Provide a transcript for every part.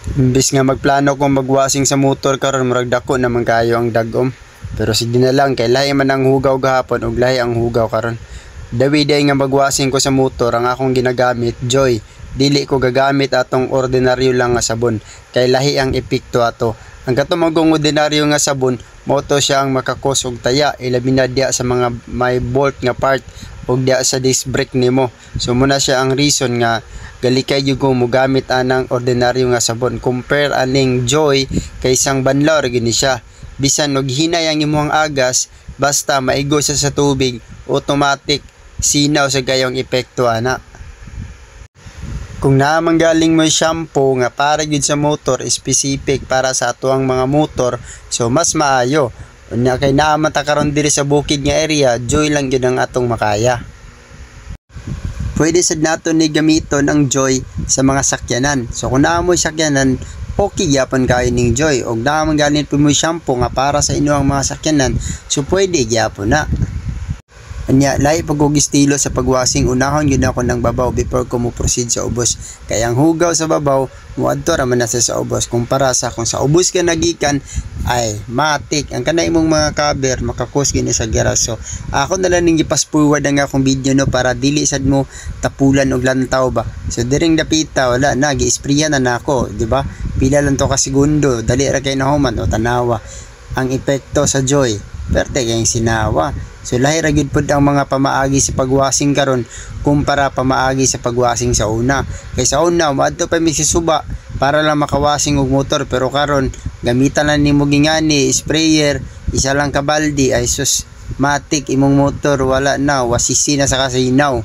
Imbis nga magplano kong magwasing sa motor karon murag dako naman kayo ang dagom. Pero sige na lang kay lahi man ang hugaw gahapon ug lahi ang hugaw karon. Dawi day nga magwasing ko sa motor ang akong ginagamit, Joy. Dili ko gagamit atong ordinaryo lang nga sabon kay lahi ang epekto ato. Ang katumagong ordinaryo nga sabon mo to siya ang makakos og taya ilabi na diya sa mga may bolt nga part ug diya sa disc brake nimo. So muna siya ang reason nga galikay jud ko mogamit anang ordinaryo nga sabon compare aning Joy kay isang banlaw ra gini siya. Bisan og hinay ang imong agas basta maigo siya sa tubig automatic sinaw sa gayong epekto ana. Kung namanggaling mo shampoo nga para gyud sa motor specific para sa atuang mga motor so mas maayo. Unya kay naamata karon diri sa bukid nga area, Joy lang gyud ang atong makaya. Pwede sad nato ni gamiton ang Joy sa mga sakyanan. So kung naamoy sakyanan, okay gyapon kayo ning Joy. Og namanggaling po mo shampoo nga para sa inyong mga sakyanan, so pwede gyapon na. Anya, lahi pag og estilo sa pagwasing unahon gyud ako ng babaw before ko mo proceed sa ubos. Kaya ang hugaw sa babaw muadto ra man na sa ubos kumpara sa kung sa ubos ka nagikan ay matik ang kanay imong mga cover makakos gini sa gira. So ako na lang ning i-pass forward ang akong video no para dili sad mo tapulan og lantaw ba. So diring dapita wala na gi-sprayan na nako, di ba? Pila lang to ka segundo, dali ra kay nahuman o tanawa ang epekto sa Joy. Perte kayong sinawa. So lahi ra gyud pud ang mga pamaagi sa pagwasing karon kumpara pamaagi sa pagwasing sa una. Kay sa una maadto pa mi suba para lang makawasing og motor pero karon gamitan lang nimo gingani sprayer, isa lang ka baldi ay sus matik imong motor wala na wasisi na sa kasinaw.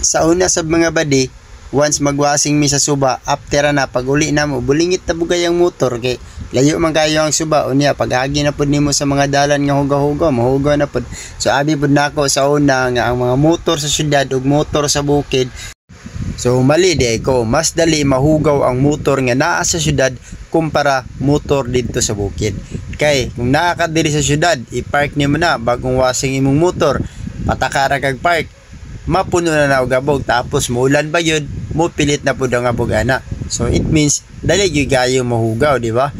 Sa una sa mga badi once magwasing mi sa suba after na pag uli na mo bulingit na bugay ang motor kay layo man kayo ang suba unya pag-agi na pud nimo sa mga dalan nga hugaw-hugaw mahugaw na pud. So abi pud nako sa una nga ang mga motor sa syudad ug motor sa bukid so mali di ko mas dali mahugaw ang motor nga naa sa syudad kumpara motor dito sa bukid. Kay kung naa ka diri sa syudad i-park nimo na bagong wasing imong motor patakara kag park mapuno na og abog tapos muulan ba yun mo pilit na pud ang abog ana. So it means dali gyud gayo mahugaw, di ba?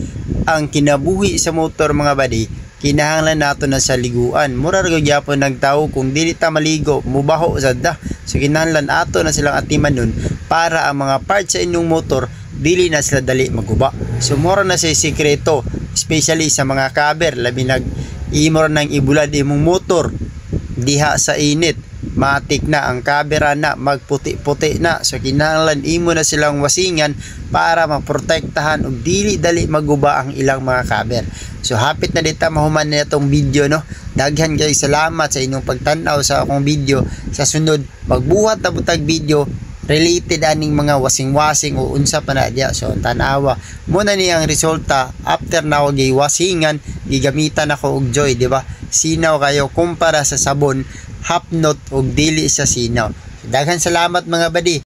Ang kinabuhi sa motor mga badi kinahanglan nato na sa liguan. Mura ra gyapon nagtawo kung dili ta maligo mubaho sad da. So kinahanglan ato na silang atiman nun para ang mga parts sa inyong motor dili na sila dali maguba. So mura na sa sikreto especially sa mga cover labi nag imor nang ibulad imong motor diha sa init matik na ang kabera na magputi-puti na. So kinahanglan imo na silang wasingan para maprotektahan og dili dali maguba ang ilang mga cover. So hapit na dita mahuman na itong video no. Daghan kay salamat sa inyong pagtan-aw sa akong video. Sa sunod magbuhat na butag video related aning mga wasing-wasing o unsa pa na diya. So tanawa mo na ni ang resulta after na ako giwasingan gigamitan ako og Joy, di ba? Sinaw kayo kumpara sa sabon hapnot og dili sa sinaw. Daghan salamat mga badi.